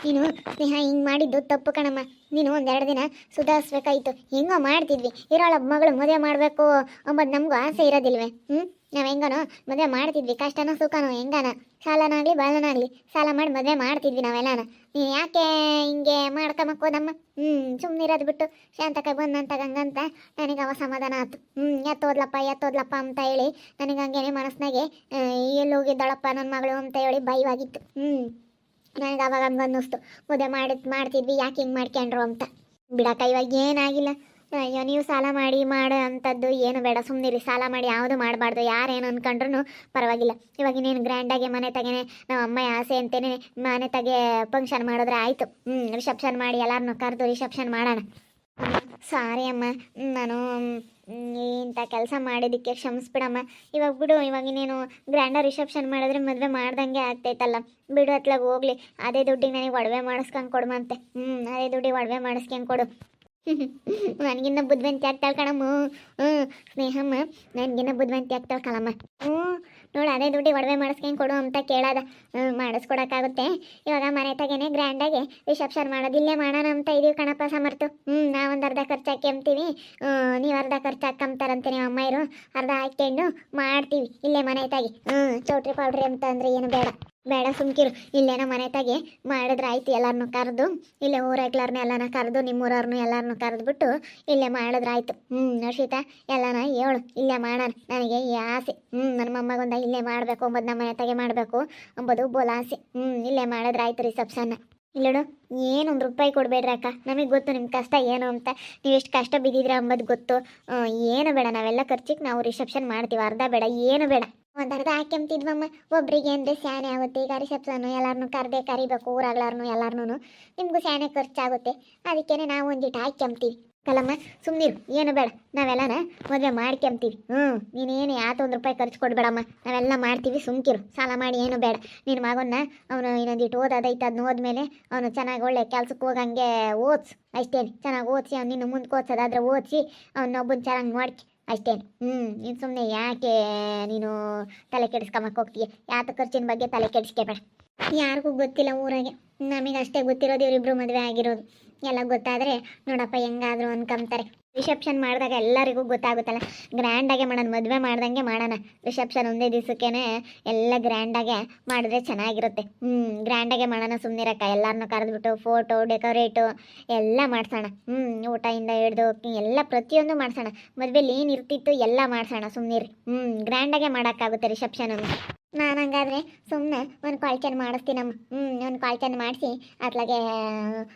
ನೀನು ಸ್ನೇಹ ಹಿಂಗೆ ಮಾಡಿದ್ದು ತಪ್ಪು ಕಣಮ್ಮ. ನೀನು ಒಂದೆರಡು ದಿನ ಸುಧಾರಿಸ್ಬೇಕಾಯ್ತು. ಹೆಂಗೋ ಮಾಡ್ತಿದ್ವಿ, ಇರೋಳ ಮಗಳು ಮದುವೆ ಮಾಡಬೇಕು ಅಂಬದು ನಮಗೂ ಆಸೆ ಇರೋದಿಲ್ವೇ? ನಾವು ಹೆಂಗನೋ ಮದುವೆ ಮಾಡ್ತಿದ್ವಿ, ಕಷ್ಟನೋ ಸುಖನೋ ಹೆಂಗನ, ಸಾಲನಾಗಲಿ ಬಾಳನಾಗಲಿ ಸಾಲ ಮಾಡಿ ಮದುವೆ ಮಾಡ್ತಿದ್ವಿ ನಾವೆಲ್ಲನ. ನೀನು ಯಾಕೆ ಹಿಂಗೆ ಮಾಡ್ಕೊಂಬಕ್ಕೋದಮ್ಮ? ಸುಮ್ಮನಿರೋದು ಬಿಟ್ಟು ಶಾಂತಕ ಬಂದಂತ ಗಂಗಂತ ನನಗೆ ಅವ ಸಮಾಧಾನ ಆಯ್ತು. ಎತ್ತೋದ್ಲಪ್ಪ ಅಂತ ಹೇಳಿ ನನಗೆ ಹಂಗೇನೆ ಮನಸ್ಸಿನಾಗೆ ಎಲ್ಲಿ ಹೋಗಿದ್ದಾಳಪ್ಪ ನನ್ನ ಮಗಳು ಅಂತ ಹೇಳಿ ಭಯವಾಗಿತ್ತು. ನನಗೆ ಅವಾಗ ಹಂಗೆ ಅನ್ನಿಸ್ತು, ಮದುವೆ ಮಾಡ್ತಿದ್ವಿ ಯಾಕೆ ಹಿಂಗೆ ಮಾಡ್ಕೊಂಡ್ರು ಅಂತ. ಬಿಡಕ್ಕ ಇವಾಗ ಏನಾಗಿಲ್ಲ. ಅಯ್ಯೋ ನೀವು ಸಾಲ ಮಾಡಿ ಮಾಡೋ ಅಂಥದ್ದು ಏನು ಬೇಡ, ಸುಮ್ಮನಿರಿ. ಸಾಲ ಮಾಡಿ ಯಾವುದು ಮಾಡಬಾರ್ದು, ಯಾರೇನು ಅಂದ್ಕೊಂಡ್ರು ಪರವಾಗಿಲ್ಲ. ಇವಾಗ ಇನ್ನೇನು ಗ್ರ್ಯಾಂಡಾಗೆ ಮನೆ ತಗೇನೆ ನಮ್ಮ ಅಮ್ಮ ಆಸೆ ಅಂತೇನೆ ಮನೆ ತಗೆ ಫಂಕ್ಷನ್ ಮಾಡಿದ್ರೆ ಆಯಿತು. ರಿಸೆಪ್ಷನ್ ಮಾಡಿ ಎಲ್ಲರನ್ನೂ ಕರೆದು ರಿಸೆಪ್ಷನ್ ಮಾಡೋಣ. ಸಾರಿ ಅಮ್ಮ, ನಾನು ಇಂಥ ಕೆಲಸ ಮಾಡಿದ್ದಕ್ಕೆ ಕ್ಷಮಿಸ್ಬಿಡಮ್ಮ. ಇವಾಗ ಬಿಡು, ಇವಾಗ ಇನ್ನೇನು ಗ್ರ್ಯಾಂಡ ರಿಸೆಪ್ಷನ್ ಮಾಡಿದ್ರೆ ಮದುವೆ ಮಾಡ್ದಂಗೆ ಆಗ್ತೈತಲ್ಲ. ಬಿಡು ಅತ್ಲಾಗ ಹೋಗ್ಲಿ. ಅದೇ ದುಡ್ಡಿಗೆ ನನಗೆ ಒಡವೆ ಮಾಡಿಸ್ಕೊಂಡು ಕೊಡುವಂತೆ. ಅದೇ ದುಡ್ಡಿಗೆ ಒಡವೆ ಮಾಡಿಸ್ಕೊಂಡು ಕೊಡು. ನನಗಿನ್ನ ಬುದ್ಧಿವಂತಿ ಆಗ್ತಾಳೆ ಕಣಮ್ಮ. ಸ್ನೇಹಮ್ಮ ನನಗಿನ್ನ ಬುದ್ಧಿವಂತಿ ಆಗ್ತಾಳೆ ಕಣಮ್ಮ. ನೋಡು, ಅದೇ ದುಡ್ಡಿಗೆ ಒಡವೆ ಮಾಡಿಸ್ಕೊಂಡು ಕೊಡು ಅಂತ ಕೇಳೋದ. ಮಾಡಿಸ್ಕೊಡೋಕ್ಕಾಗುತ್ತೆ. ಇವಾಗ ಮನೆ ತಗೇನೆ ಗ್ರ್ಯಾಂಡಾಗಿ ರಿಸೆಪ್ಷನ್ ಮಾಡೋದು ಇಲ್ಲೇ ಮಾಡೋಣ ಅಂತ ಇದೀವಿ ಕಣಪ್ಪ ಸಮರ್ತು. ನಾವೊಂದು ಅರ್ಧ ಖರ್ಚು ಹಾಕ್ಯಂತೀವಿ, ನೀವು ಅರ್ಧ ಖರ್ಚು ಹಾಕ್ಕೊಂತಾರಂತೆ ನಿಮ್ಮ ಅಮ್ಮಯ್ಯರು. ಅರ್ಧ ಹಾಕ್ಕೊಂಡು ಮಾಡ್ತೀವಿ ಇಲ್ಲೇ ಮನೆ ತಾಗಿ. ಚೌಟ್ರಿ ಪೌಡ್ರಿ ಅಂತ ಅಂದರೆ ಏನು ಬೇಡ ಸುಮ್ಕಿರು. ಇಲ್ಲೇನೋ ಮನೆ ತಾಗೆ ಮಾಡಿದ್ರೆ ಆಯ್ತು. ಎಲ್ಲರನ್ನೂ ಕರೆದು ಇಲ್ಲೇ ಊರಾಗ್ಲಾರನ್ನ ಎಲ್ಲನ ಕರೆದು ನಿಮ್ಮೂರವ್ರನ್ನೂ ಎಲ್ಲರನ್ನೂ ಕರೆದ್ಬಿಟ್ಟು ಇಲ್ಲೇ ಮಾಡಿದ್ರಾಯ್ತು. ನರ್ಷಿತಾ ಎಲ್ಲನ ಹೇಳು, ಇಲ್ಲೇ ಮಾಡೋಣ. ನನಗೆ ಈ ಆಸೆ. ನನ್ನ ಮೊಮ್ಮಗೊಂದ ಇಲ್ಲೇ ಮಾಡಬೇಕು ಅಂಬದು, ನಮ್ಮ ಮನೆ ತಾಗೆ ಮಾಡಬೇಕು ಅಂಬೋದು ಬೋಲ್ ಆಸೆ. ಇಲ್ಲೇ ಮಾಡಿದ್ರಾಯ್ತು ರಿಸೆಪ್ಷನ್ನ. ಇಲ್ಲೋಡು, ಏನೊಂದು ರೂಪಾಯಿ ಕೊಡಬೇಡ್ರಿ ಅಕ್ಕ. ನಮಗೆ ಗೊತ್ತು ನಿಮ್ಮ ಕಷ್ಟ ಏನು ಅಂತ, ನೀವು ಎಷ್ಟು ಕಷ್ಟ ಬಿದ್ದಿದ್ರೆ ಅಂಬೋದು ಗೊತ್ತು. ಏನು ಬೇಡ, ನಾವೆಲ್ಲ ಖರ್ಚಿಗೆ ನಾವು ರಿಸೆಪ್ಷನ್ ಮಾಡ್ತೀವಿ. ಅರ್ಧ ಬೇಡ, ಏನು ಬೇಡ. ಒಂದು ಅರ್ಧ ಹಾಕ್ಯಂತಿದ್ವಮ್ಮ. ಒಬ್ರಿಗೆ ಅಂದರೆ ಸ್ಯಾನೆ ಆಗುತ್ತೆ. ಈಗ ರಿಸೆಪ್ಷನ್ನು ಎಲ್ಲರನ್ನೂ ಕರಿಬೇಕು, ಊರಾಗ್ಲಾರನು ಎಲ್ಲರನ್ನೂ. ನಿಮಗೂ ಸ್ಯಾನೆ ಖರ್ಚಾಗುತ್ತೆ. ಅದಕ್ಕೇ ನಾವು ಒಂದಿಟ್ಟು ಹಾಕ್ಯಂತೀವಿ ಕಲಮ್ಮ. ಸುಮ್ಮನಿರು, ಏನು ಬೇಡ. ನಾವೆಲ್ಲನ ಮದುವೆ ಮಾಡ್ಕೊಂತೀವಿ. ನೀನೇನು ಒಂದು ರೂಪಾಯಿ ಖರ್ಚು ಕೊಡಬೇಡಮ್ಮ. ನಾವೆಲ್ಲ ಮಾಡ್ತೀವಿ, ಸುಮ್ಕಿರು. ಸಾಲ ಮಾಡಿ ಏನು ಬೇಡ. ನಿನ್ನ ಮಗನ್ನ ಅವನು ಇನ್ನೊಂದಿಟ್ಟು ಓದೋದೈತೆ, ಅದನ್ನ ಹೋದ್ಮೇಲೆ ಅವನು ಚೆನ್ನಾಗಿ ಒಳ್ಳೆ ಕೆಲ್ಸಕ್ಕೆ ಹೋಗಂಗೆ ಓದಿಸು ಅಷ್ಟೇನು. ಚೆನ್ನಾಗಿ ಓದಿಸಿ ಅವ್ನು ನಿನ್ನ ಮುಂದೆ ಓದಿಸೋದಾದ್ರೆ ಓದಿಸಿ ಅವನೊಬ್ಬನ ಚೆನ್ನಾಗಿ ನೋಡ್ಕಿ ಅಷ್ಟೇನು. ನೀನು ಸುಮ್ಮನೆ ಯಾಕೆ ನೀನು ತಲೆ ಕೆಡಿಸ್ಕೊಂಬಕ್ಕೆ ಹೋಗ್ತೀಯ? ಯಾತ ಖರ್ಚಿನ ಬಗ್ಗೆ ತಲೆ ಕೆಡಿಸ್ಕೋಬೇಡ. ಯಾರಿಗೂ ಗೊತ್ತಿಲ್ಲ ಊರಾಗೆ, ನಮಗೆ ಅಷ್ಟೇ ಗೊತ್ತಿರೋದು ಇವರಿಬ್ರು ಮದುವೆ ಆಗಿರೋದು. ಎಲ್ಲ ಗೊತ್ತಾದರೆ ನೋಡಪ್ಪ ಹೆಂಗಾದ್ರು ಅನ್ಕೊಂತಾರೆ. ರಿಸೆಪ್ಷನ್ ಮಾಡಿದಾಗ ಎಲ್ಲರಿಗೂ ಗೊತ್ತಾಗುತ್ತಲ್ಲ. ಗ್ರ್ಯಾಂಡಾಗೆ ಮಾಡೋಣ, ಮದುವೆ ಮಾಡ್ದಂಗೆ ಮಾಡೋಣ. ರಿಸೆಪ್ಷನ್ ಒಂದೇ ದಿವಸಕ್ಕೇ ಎಲ್ಲ ಗ್ರ್ಯಾಂಡಾಗೆ ಮಾಡಿದ್ರೆ ಚೆನ್ನಾಗಿರುತ್ತೆ. ಗ್ರ್ಯಾಂಡಾಗೆ ಮಾಡೋಣ, ಸುಮ್ಮನಿರಕ್ಕ. ಎಲ್ಲರನ್ನೂ ಕರೆದ್ಬಿಟ್ಟು ಫೋಟೋ ಡೆಕೋರೇಟು ಎಲ್ಲ ಮಾಡ್ಸೋಣ. ಊಟದಿಂದ ಹಿಡ್ದು ಎಲ್ಲ ಪ್ರತಿಯೊಂದು ಮಾಡ್ಸೋಣ. ಮದುವೆಲಿ ಏನು ಇರ್ತಿತ್ತು ಎಲ್ಲ ಮಾಡ್ಸೋಣ, ಸುಮ್ಮನಿರಿ. ಗ್ರ್ಯಾಂಡಾಗೆ ಮಾಡೋಕ್ಕಾಗುತ್ತೆ ರಿಸೆಪ್ಷನ್. ನಾನು ಹಂಗಾದ್ರೆ ಸುಮ್ಮನೆ ಒಂದು ಕಾಲ್ಚನ್ ಮಾಡಿಸ್ತೀನಮ್ಮ. ಒಂದು ಕಾಲ್ಚನ್ ಮಾಡಿಸಿ ಅತ್ಲಾಗೆ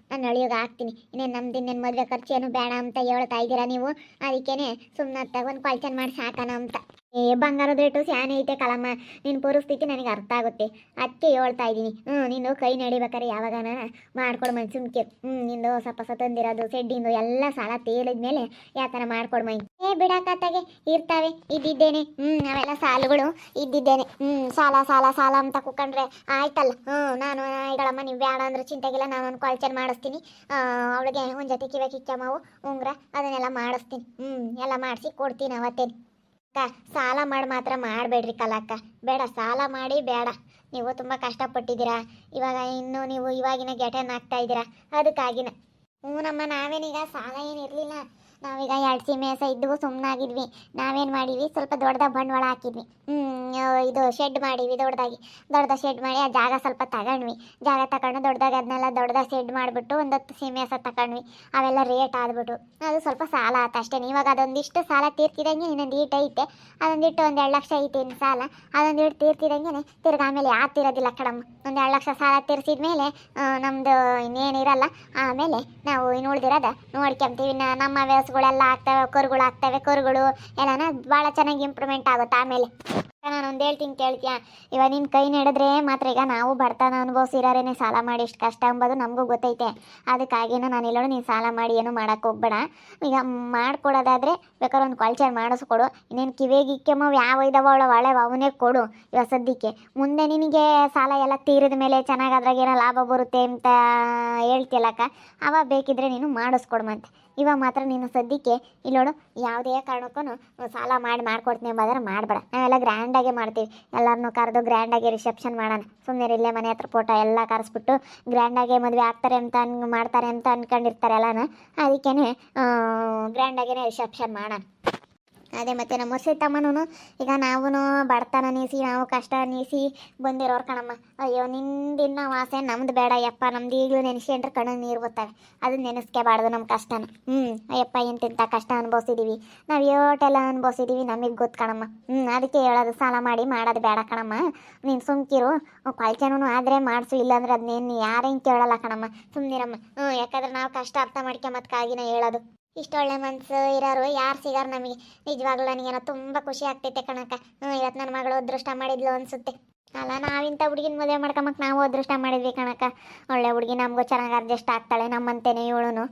ನಾನು ಅಳಿಯೋಗೆ ಹಾಕ್ತೀನಿ. ಇನ್ನೇನು ನಮ್ದು ಇನ್ನೇನು ಮದುವೆ ಖರ್ಚೇನು ಬೇಡ ಅಂತ ಹೇಳ್ತಾ ಇದ್ದೀರಾ ನೀವು. ಅದಕ್ಕೇ ಸುಮ್ಮನೆ ಅತ್ತಾಗ ಒಂದು ಕಾಲ್ಚನ್ ಮಾಡಿ ಸಾಕೋಣ ಅಂತ. ಬಂಗಾರದ ರೇಟು ಸ್ಯಾನೆ ಐತೆ ಕಲಮ್ಮ. ನಿನ್ನ ಪರಿಸ್ಥಿತಿ ನನಗೆ ಅರ್ಥ ಆಗುತ್ತೆ, ಅದಕ್ಕೆ ಹೇಳ್ತಾ ಇದ್ದೀನಿ. ನೀನು ಕೈ ನಡಿಬೇಕಾರೆ ಯಾವಾಗನ ಮಾಡ್ಕೊಡು ಮೈ ಸುಮ್ಕಿರು. ನಿಂದು ಸ್ವಲ್ಪ ತಂದಿರೋದು ಸೆಡ್ಡಿಂದು ಎಲ್ಲ ಸಾಲ ತೇಲಿದ ಮೇಲೆ ಯಾವ ಥರ ಮಾಡ್ಕೊಡು ಮೈ. ಬಿಡಾಕತ್ತಾಗೆ ಇರ್ತಾವೆ, ಇದ್ದಿದ್ದೇನೆ. ಅವೆಲ್ಲ ಸಾಲುಗಳು ಇದ್ದಿದ್ದೇನೆ. ಸಾಲ ಸಾಲ ಸಾಲ ಅಂತ ಕೂಕೊಂಡ್ರೆ ಆಯ್ತಲ್ಲ. ನಾನು ಈಗಳಮ್ಮ ನೀವು ಬೇಡ ಅಂದ್ರೆ ಚಿಂತೆಗಿಲ್ಲ. ನಾನು ಒಂದು ಕಾಲ್ಚನ್ ಮಾಡಿಸ್ತೀನಿ. ಅವಳಿಗೆ ಒಂದು ಜೊತೆ ಕಿವೆ ಕಿಚ್ಚಮ್ಮವು ಉಂಗ್ರ ಅದನ್ನೆಲ್ಲ ಮಾಡಿಸ್ತೀನಿ. ಎಲ್ಲ ಮಾಡಿಸಿ ಕೊಡ್ತೀನಿ ಅವತ್ತೇನು. ಅಕ್ಕ, ಸಾಲ ಮಾಡಿ ಮಾತ್ರ ಮಾಡಬೇಡ್ರಿ ಕಲಕ್ಕ. ಬೇಡ, ಸಾಲ ಮಾಡಿ ಬೇಡ. ನೀವು ತುಂಬ ಕಷ್ಟಪಟ್ಟಿದ್ದೀರಾ. ಇವಾಗ ಇನ್ನೂ ನೀವು ಇವಾಗಿನ ಗೆಟನ್ ಆಗ್ತಾ ಇದ್ದೀರಾ, ಅದಕ್ಕಾಗಿನ. ನಮ್ಮ ನಾವೇನೀಗ ಸಾಲ ಏನಿರಲಿಲ್ಲ. ನಾವೀಗ 2 ಸೀಮೆಸ ಇದ್ದವು, ಸುಮ್ಮನಾಗಿದ್ವಿ. ನಾವೇನು ಮಾಡೀವಿ, ಸ್ವಲ್ಪ ದೊಡ್ಡದ ಬಂಡವಾಳ ಹಾಕಿದ್ವಿ. ಇದು ಶೆಡ್ ಮಾಡೀವಿ. ದೊಡ್ಡದ ಶೆಡ್ ಮಾಡಿ ಆ ಜಾಗ ಸ್ವಲ್ಪ ತಗೊಂಡ್ವಿ. ಜಾಗ ತಗೊಂಡು ಅದನ್ನೆಲ್ಲ ದೊಡ್ಡದ ಶೆಡ್ ಮಾಡಿಬಿಟ್ಟು ಒಂದು 10 ಸೀಮೆಸ ತಗೊಂಡ್ವಿ. ಅವೆಲ್ಲ ರೇಟ್ ಆದ್ಬಿಟ್ಟು ಅದು ಸ್ವಲ್ಪ ಸಾಲ ಆಯ್ತು ಅಷ್ಟೇ. ಇವಾಗ ಅದೊಂದಿಷ್ಟು ಸಾಲ ತೀರ್ತಿದಂಗೆ ಇನ್ನೊಂದು ಈಟ್ ಐತೆ. ಅದೊಂದಿಟ್ಟು 1-2 ಲಕ್ಷ ಐತೆ ಇನ್ನು ಸಾಲ. ಅದೊಂದಿಟ್ಟು ತೀರ್ತಿದಂಗೆ ತಿರ್ಗಿ ಆಮೇಲೆ ಯಾತಿರೋದಿಲ್ಲ ಕಡಮ್ಮ. 1-2 ಲಕ್ಷ ಸಾಲ ತೀರ್ಸಿದ ಮೇಲೆ ನಮ್ಮದು ಇನ್ನೇನಿರಲ್ಲ. ಆಮೇಲೆ ನಾವು ಇನ್ನು ಉಳ್ದಿರೋದ ನೋಡ್ಕೊಂತೀವಿ. ನಮ್ಮ ವ್ಯವಸ್ಥೆಗಳೆಲ್ಲ ಆಗ್ತವೆ, ಕರುಗಳು ಎಲ್ಲನ ಭಾಳ ಚೆನ್ನಾಗಿ ಇಂಪ್ರೂವ್ಮೆಂಟ್ ಆಗುತ್ತೆ ಆಮೇಲೆ. ನಾನು ಒಂದು ಹೇಳ್ತೀನಿ ಕೇಳ್ತೀಯ? ಇವಾಗ ನಿನ್ನ ಕೈ ನಡೆದ್ರೆ ಮಾತ್ರ. ಈಗ ನಾವು ಬಡತನ ಅನುಭವಿಸಿರೋರೇನೆ ಸಾಲ ಮಾಡಿ ಇಷ್ಟು ಕಷ್ಟ ಎಂಬುದು ನಮಗೂ ಗೊತ್ತೈತೆ. ಅದಕ್ಕಾಗಿನೂ ನಾನು ಹೇಳೋಣ, ನೀನು ಸಾಲ ಮಾಡಿ ಏನು ಮಾಡೋಕ್ಕೆ ಹೋಗ್ಬೇಡ. ಈಗ ಮಾಡ್ಕೊಡೋದಾದರೆ ಬೇಕಾದ್ರೆ ಒಂದು ಕಾಲ್ಚರ್ ಮಾಡಿಸ್ಕೊಡು. ಇನ್ನೇನು ಕಿವಿಗಿಕ್ಕೆಮ್ಮ ಯಾವ ಇದಾವ ಒಳ್ಳೆ ಅವನೇ ಕೊಡು ಇವಾಗ ಸದ್ಯಕ್ಕೆ. ಮುಂದೆ ನಿನಗೆ ಸಾಲ ಎಲ್ಲ ತೀರಿದ ಮೇಲೆ ಚೆನ್ನಾಗಿ ಅದ್ರಾಗೇನೋ ಲಾಭ ಬರುತ್ತೆ ಅಂತ ಹೇಳ್ತಿಯಲ್ಲಕ್ಕ, ಅವಾಗ ಬೇಕಿದ್ರೆ ನೀನು ಮಾಡಿಸ್ಕೊಡು. ಮತ್ತೆ ಇವಾಗ ಮಾತ್ರ ನೀನು ಸದ್ಯಕ್ಕೆ ಇಲ್ಲೋಡು ಯಾವುದೇ ಕಾರಣಕ್ಕೂ ಸಾಲ ಮಾಡ್ಕೊಡ್ತೀನಿ ಎಂಬುದಾದ್ರೆ ಮಾಡಬೇಡ. ನಾವೆಲ್ಲ ಗ್ರ್ಯಾಂಡಾಗೆ ಮಾಡ್ತೀವಿ, ಎಲ್ಲರನ್ನೂ ಕರೆದು ಗ್ರ್ಯಾಂಡಾಗಿ ರಿಸೆಪ್ಷನ್ ಮಾಡೋಣ. ಸುಮ್ಮನೆ ಇಲ್ಲೇ ಮನೆ ಹತ್ರ ಫೋಟೋ ಎಲ್ಲ ಕರೆಸ್ಬಿಟ್ಟು ಗ್ರ್ಯಾಂಡಾಗೆ ಮದುವೆ ಆಗ್ತಾರೆ ಅಂತ ಮಾಡ್ತಾರೆ ಅಂತ ಅಂದ್ಕೊಂಡಿರ್ತಾರೆ ಎಲ್ಲನೂ. ಅದಕ್ಕೇ ಗ್ರ್ಯಾಂಡಾಗೇ ರಿಸೆಪ್ಷನ್ ಮಾಡೋಣ. ಅದೇ ಮತ್ತು ನಮ್ಮ ಸೀತಮ್ಮನೂ ಈಗ ನಾವು ಬಡತನ ನೀಸಿ ನಾವು ಕಷ್ಟ ನೀಸಿ ಬಂದಿರೋರು ಕಣಮ್ಮ. ಅಯ್ಯೋ ನಿಂದಿನ್ನ ವಾಸೆ ನಮ್ದು ಬೇಡ ಯಪ್ಪ, ನಮ್ದು ಈಗಲೂ ನೆನೆಸ್ಕೊಂಡ್ರೆ ಕಣ್ಣಿಗೆ ನೀರು ಬರ್ತವೆ. ಅದನ್ನ ನೆನೆಸ್ಕೋಬಾರ್ದು ನಮ್ಮ ಕಷ್ಟನ. ಅಯ್ಯಪ್ಪ ಇಂತಿಂಥ ಕಷ್ಟ ಅನುಭವಿಸಿದ್ದೀವಿ ನಾವು, ಯೋಟೆಲ್ಲ ಅನುಭವಿಸಿದ್ದೀವಿ, ನಮಗೆ ಗೊತ್ತು ಕಣಮ್ಮ. ಅದಕ್ಕೆ ಹೇಳೋದು ಸಾಲ ಮಾಡೋದು ಬೇಡ ಕಣಮ್ಮ. ನೀನು ಸುಮ್ಕಿರು, ಕ್ವಾಲ್ಚನೂ ಆದರೆ ಮಾಡಿಸು, ಇಲ್ಲಾಂದ್ರೆ ಅದನ್ನೇನು ಯಾರೇನು ಕೇಳಲ್ಲ ಕಣಮ್ಮ, ಸುಮ್ಮನಿರಮ್ಮ. ಯಾಕಂದ್ರೆ ನಾವು ಕಷ್ಟ ಅರ್ಥ ಮಾಡ್ಕೊಂಬತ್ಕಾಗಿನ ಹೇಳೋದು. ಇಷ್ಟೊಳ್ಳೆ ಮನಸ್ಸು ಇರೋರು ಯಾರು ಸಿಗಾರ ನಮಗೆ. ನಿಜವಾಗ್ಲೂ ನನಗೇನೋ ತುಂಬ ಖುಷಿ ಆಗ್ತೈತೆ ಕಣಕ್ಕ. ಇವತ್ತು ನನ್ನ ಮಗಳು ಅದೃಷ್ಟ ಮಾಡಿದ್ಲು ಅನಿಸುತ್ತೆ. ಅಲ್ಲ, ನಾವಿಂಥ ಹುಡುಗಿನ ಮದುವೆ ಮಾಡ್ಕೊಂಬಕ್ಕೆ ನಾವು ಅದೃಷ್ಟ ಮಾಡಿದ್ವಿ ಕಣಕ್ಕ. ಒಳ್ಳೆ ಹುಡುಗಿ, ನಮಗೂ ಚೆನ್ನಾಗಿ ಅಡ್ಜಸ್ಟ್ ಆಗ್ತಾಳೆ, ನಮ್ಮಂತೇನೆ ಇವಳು.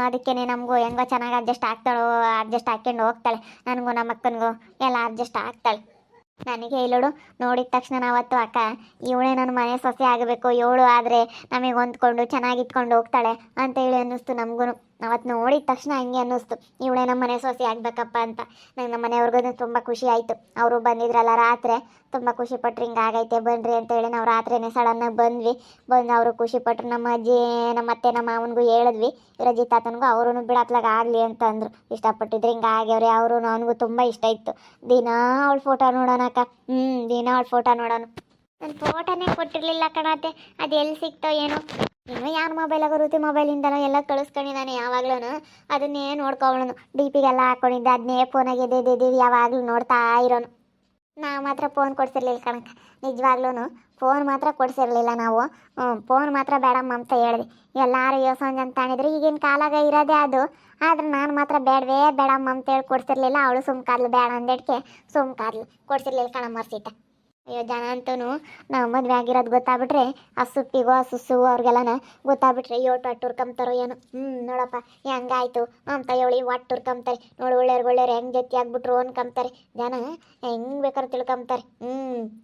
ಅದಕ್ಕೇ ನಮಗೂ ಹೆಂಗೋ ಚೆನ್ನಾಗಿ ಅಡ್ಜಸ್ಟ್ ಆಗ್ತಾಳೋ, ಅಡ್ಜಸ್ಟ್ ಹಾಕ್ಕೊಂಡು ಹೋಗ್ತಾಳೆ. ನನಗೂ ನಮ್ಮ ಅಕ್ಕನಿಗೂ ಎಲ್ಲ ಅಡ್ಜಸ್ಟ್ ಆಗ್ತಾಳೆ. ನನಗೆ ಇಲ್ಲೋಡು ನೋಡಿದ ತಕ್ಷಣ ನಾವತ್ತು ಅಕ್ಕ ಇವಳೇ ನನ್ನ ಮನೆ ಸೊಸೆ ಆಗಬೇಕು, ಇವಳು ಆದರೆ ನಮಗೆ ಹೊಂದ್ಕೊಂಡು ಚೆನ್ನಾಗಿಟ್ಕೊಂಡು ಹೋಗ್ತಾಳೆ ಅಂತ ಹೇಳಿ ಅನ್ನಿಸ್ತು ನಮಗೂ. ಅವತ್ತು ನೋಡಿದ ತಕ್ಷಣ ಹಂಗೆ ಅನ್ನಿಸ್ತು, ಇವಳೇ ನಮ್ಮ ಮನೆ ಸೊಸೆ ಆಗಬೇಕಪ್ಪ ಅಂತ. ನಂಗೆ ನಮ್ಮ ಮನೆಯವ್ರಿಗೂ ತುಂಬ ಖುಷಿ ಆಯಿತು. ಅವರು ಬಂದಿದ್ರಲ್ಲ ರಾತ್ರಿ, ತುಂಬ ಖುಷಿಪಟ್ರು. ಹಿಂಗೆ ಆಗೈತೆ ಬನ್ನಿರಿ ಅಂತೇಳಿ ನಾವು ರಾತ್ರಿನೇ ಸಡನ್ನಾಗಿ ಬಂದು ಅವರು ಖುಷಿಪಟ್ರು. ನಮ್ಮ ಅಜ್ಜಿ ನಮ್ಮ ಅತ್ತೆ ನಮ್ಮ ಮಾವನಿಗೂ ಹೇಳಿದ್ವಿ, ರಜಿತ್ ತಾತನಿಗೂ. ಅವರು ಬಿಡತ್ಲಾಗ ಆಗಲಿ ಅಂತ ಅಂದರು, ಇಷ್ಟಪಟ್ಟಿದ್ರು. ಹಿಂಗೆ ಆಗ್ಯವ್ರೆ ಅವರು, ಅವನಿಗೂ ತುಂಬ ಇಷ್ಟ ಇತ್ತು. ದಿನಾ ಅವಳ ಫೋಟೋ ನೋಡೋಣಕ್ಕ, ದಿನ ಅವಳ ಫೋಟೋ ನೋಡೋಣ. ನನ್ನ ಫೋಟೋನೇ ಕೊಟ್ಟಿರಲಿಲ್ಲ ಕಣತ್ತೆ, ಅದು ಎಲ್ಲಿ ಸಿಕ್ತೋ ಏನೋ. ಇನ್ನೂ ಯಾರ ಮೊಬೈಲಾಗ ಋತಿ ಮೊಬೈಲಿಂದನೋ ಎಲ್ಲ ಕಳಿಸ್ಕೊಂಡಿದ್ದಾನೆ ಯಾವಾಗ್ಲೂ. ಅದನ್ನೇ ನೋಡ್ಕೊಳ್ಳೋನು, ಡಿ ಪಿಗೆಲ್ಲ ಹಾಕ್ಕೊಂಡಿದ್ದೆ, ಅದನ್ನೇ ಫೋನಾಗೆ ಎದ್ದು ಯಾವಾಗಲೂ ನೋಡ್ತಾ ಇರೋನು. ನಾವು ಮಾತ್ರ ಫೋನ್ ಕೊಡ್ಸಿರ್ಲಿಲ್ಲ ಕಣಕ್ಕ, ನಿಜವಾಗ್ಲೂ ಫೋನ್ ಮಾತ್ರ ಕೊಡ್ಸಿರ್ಲಿಲ್ಲ ನಾವು. ಫೋನ್ ಮಾತ್ರ ಬೇಡಮ್ಮ ಅಂತ ಹೇಳಿದ್ವಿ. ಎಲ್ಲರೂ ಯೋಸಂಜ್ ಅಂತ ಹೇಳಿದ್ರು, ಈಗಿನ ಕಾಲಾಗ ಇರೋದೇ ಅದು. ಆದ್ರೆ ನಾನು ಮಾತ್ರ ಬೇಡಮ್ಮ ಅಂತೇಳಿ ಕೊಡ್ಸಿರ್ಲಿಲ್ಲ. ಅವಳು ಸುಮ್ಕಾದ್ಲು, ಬೇಡ ಅಂದೇಟ್ಗೆ ಸುಮ್ಕಾದ್ಲು, ಕೊಡ್ಸಿರ್ಲಿಲ್ಲ ಕಣಮ್ಮ ಸೀತ. ಅಯ್ಯೋ ಜನ ಅಂತೂ ನಾವು ಮದುವೆ ಆಗಿರೋದು ಗೊತ್ತಾಗ್ಬಿಟ್ರೆ ಆ ಸುಪ್ಪಿಗೋ ಆ ಸುಸ್ಸು ಅವ್ರಿಗೆಲ್ಲನ ಗೊತ್ತಾಗ್ಬಿಟ್ರೆ ಒಟ್ಟು ಹುರ್ಕೊಂತಾರೋ ಏನೋ. ನೋಡಪ್ಪ ಹೆಂಗಾಯ್ತು ಅಂತ ಹೇಳಿ ಒಟ್ಟು ಹುರ್ಕೊಂತಾರೆ ನೋಡಿ. ಒಳ್ಳೆಯವ್ರು ಹೆಂಗೆ ಜೊತೆ ಆಗ್ಬಿಟ್ರು ಅನ್ಕೊಂತಾರೆ ಜನ, ಹೆಂಗೆ ಬೇಕಾದ್ರೆ ತಿಳ್ಕೊಂತಾರೆ.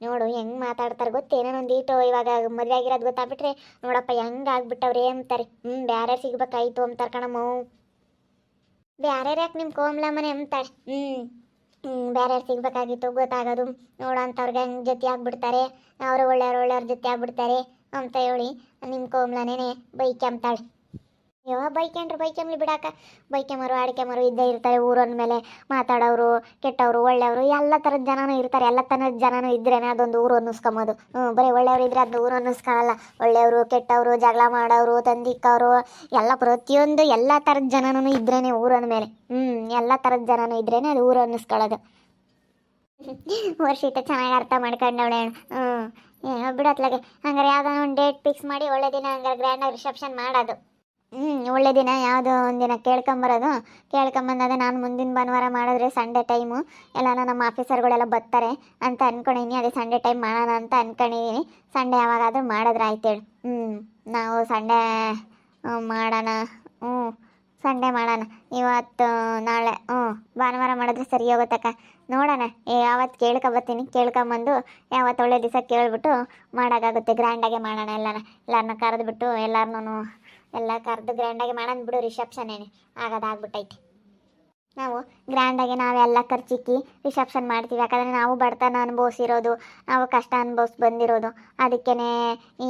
ನೋಡು ಹೆಂಗೆ ಮಾತಾಡ್ತಾರೆ ಗೊತ್ತೇನೋ ಒಂದೀಟು. ಇವಾಗ ಮದುವೆ ಆಗಿರೋದು ಗೊತ್ತಾಗ್ಬಿಟ್ರೆ ನೋಡಪ್ಪ ಹೆಂಗೆ ಆಗ್ಬಿಟ್ಟವ್ರೆ ಅಂತಾರೆ. ಬೇರೆ ಸಿಗ್ಬೇಕಾಯ್ತು ಅಂತಾರೆ ಕಣಮ್ಮ. ಬೇರೆ ಯಾಕೆ ನಿಮ್ಮ ಕೋಮ್ಲ ಮನೆ ಅಂತಾರೆ. ಬೇರೆ ಸಿಗ್ಬೇಕಾಗಿತ್ತು ಗೊತ್ತಾಗೋದು. ನೋಡೋಂಥವ್ರಿಗೆ ಹೆಂಗೆ ಜೊತೆ ಆಗ್ಬಿಡ್ತಾರೆ, ಅವರು ಒಳ್ಳೆಯವ್ರ ಜೊತೆ ಆಗ್ಬಿಡ್ತಾರೆ ಅಂತ ಹೇಳಿ ನಿಮ್ಮ ಕೋಮ್ಲನೇ ಬೈಕೆಂಬ್ತಾಳೆ. ಅಯ್ಯೋ ಬೈಕೆಂಬ್ಲಿ ಬಿಡಾಕ, ಬೈಕೆಂಬರು ಆಡಿಕೆಂಬರು ಇದ್ದೇ ಇರ್ತಾರೆ. ಊರೊಂದ ಮೇಲೆ ಮಾತಾಡೋರು, ಕೆಟ್ಟವರು, ಒಳ್ಳೆಯವರು, ಎಲ್ಲ ಥರದ ಜನನೂ ಇರ್ತಾರೆ. ಎಲ್ಲ ಥರದ ಜನನೂ ಇದ್ರೇ ಅದೊಂದು ಊರು ಅನ್ನಿಸ್ಕೊಂಬೋದು. ಬರೀ ಒಳ್ಳೆಯವರು ಇದ್ರೆ ಅದು ಊರು ಅನ್ನಿಸ್ಕೊಳ್ಳಲ್ಲ. ಒಳ್ಳೆಯವರು, ಕೆಟ್ಟವರು, ಜಗಳ ಮಾಡೋರು, ತಂದಿಕ್ಕವರು, ಎಲ್ಲ ಪ್ರತಿಯೊಂದು ಎಲ್ಲ ಥರದ ಜನನೂ ಇದ್ರೇ ಊರನ ಮೇಲೆ. ಎಲ್ಲ ಥರದ ಜನನೂ ಇದ್ರೇ ಅದು ಊರು ಅನ್ನಿಸ್ಕೊಳ್ಳೋದು. ವರ್ಷಿತ ಚೆನ್ನಾಗಿ ಅರ್ಥ ಮಾಡ್ಕೊಂಡವಳೆ. ಬಿಡತ್ಲಾಗೆ ಹಂಗಾರೆ ಯಾವುದೋ ಒಂದು ಡೇಟ್ ಫಿಕ್ಸ್ ಮಾಡಿ ಒಳ್ಳೆ ದಿನ ಹಂಗಾರೆ ಗ್ರ್ಯಾಂಡಾಗಿ ರಿಸೆಪ್ಷನ್ ಮಾಡೋದು. ಒಳ್ಳೆ ದಿನ ಯಾವುದೋ ಒಂದಿನ ಕೇಳ್ಕೊಂಬಂದಾಗ ನಾನು ಮುಂದಿನ ಭಾನುವಾರ ಮಾಡಿದ್ರೆ ಸಂಡೇ ಟೈಮು ಎಲ್ಲನೂ ನಮ್ಮ ಆಫೀಸರ್ಗಳೆಲ್ಲ ಬರ್ತಾರೆ ಅಂತ ಅಂದ್ಕೊಂಡಿನಿ. ಅದೇ ಸಂಡೇ ಟೈಮ್ ಮಾಡೋಣ ಅಂತ ಅಂದ್ಕೊಂಡಿದ್ದೀನಿ. ಸಂಡೇ ಯಾವಾಗಾದರೂ ಮಾಡಿದ್ರೆ ಆಯ್ತೇಳು. ನಾವು ಸಂಡೇ ಮಾಡೋಣ. ಸಂಡೇ ಮಾಡೋಣ. ಇವತ್ತು ನಾಳೆ ಭಾನುವಾರ ಮಾಡಿದ್ರೆ ಸರಿ ಹೋಗುತ್ತಕ್ಕ. ನೋಡೋಣ ಯಾವತ್ತು ಕೇಳ್ಕೊಂಬಂದು ಯಾವತ್ತು ಒಳ್ಳೆ ದಿವಸ ಕೇಳಿಬಿಟ್ಟು ಮಾಡೋಕ್ಕಾಗುತ್ತೆ. ಗ್ರ್ಯಾಂಡಾಗೆ ಮಾಡೋಣ. ಎಲ್ಲರನ್ನ ಕರೆದ್ಬಿಟ್ಟು ಎಲ್ಲ ಕರೆದು ಗ್ರ್ಯಾಂಡಾಗಿ ಮಾಡೋಣ ಬಿಡು. ರಿಸೆಪ್ಷನ್ನೇನೆ ಆಗೋದಾಗ್ಬಿಟ್ಟೈತೆ. ನಾವು ಗ್ರ್ಯಾಂಡಾಗಿ ನಾವೆಲ್ಲ ಖರ್ಚಿಕ್ಕಿ ರಿಸೆಪ್ಷನ್ ಮಾಡ್ತೀವಿ. ಯಾಕಂದರೆ ನಾವು ಬಡತನ ಅನುಭವಿಸಿರೋದು, ನಾವು ಕಷ್ಟ ಬಂದಿರೋದು. ಅದಕ್ಕೇ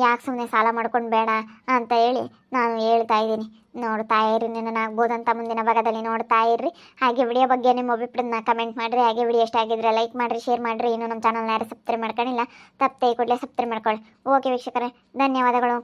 ಯಾಕೆ ಸುಮ್ಮನೆ ಸಾಲ ಮಾಡ್ಕೊಂಡು ಬೇಡ ಅಂತ ಹೇಳಿ ನಾನು ಹೇಳ್ತಾ ಇದ್ದೀನಿ. ನೋಡ್ತಾ ಇರ್ರಿ, ಆಗ್ಬೋದು ಅಂತ ಮುಂದಿನ ಭಾಗದಲ್ಲಿ ನೋಡ್ತಾ ಇರ್ರಿ. ಹಾಗೆ ವಿಡಿಯೋ ಬಗ್ಗೆ ನಿಮ್ಮ ಅಭಿಪ್ರಾಯನ ಕಮೆಂಟ್ ಮಾಡಿರಿ. ಹಾಗೆ ವಿಡಿಯೋ ಇಷ್ಟ ಆಗಿದ್ರೆ ಲೈಕ್ ಮಾಡಿರಿ, ಶೇರ್ ಮಾಡಿರಿ. ಇನ್ನೂ ನಮ್ಮ ಚಾನಲ್ನ ಯಾರು ಸಬ್ಸ್ಕ್ರೈಬ್ ಮಾಡ್ಕೊಂಡಿಲ್ಲ, ತಪ್ಪದೆ ಕೂಡಲೇ ಸಬ್ಸ್ಕ್ರೈಬ್ ಮಾಡ್ಕೊಳ್ಳಿ. ಓಕೆ ವೀಕ್ಷಕರೇ, ಧನ್ಯವಾದಗಳು.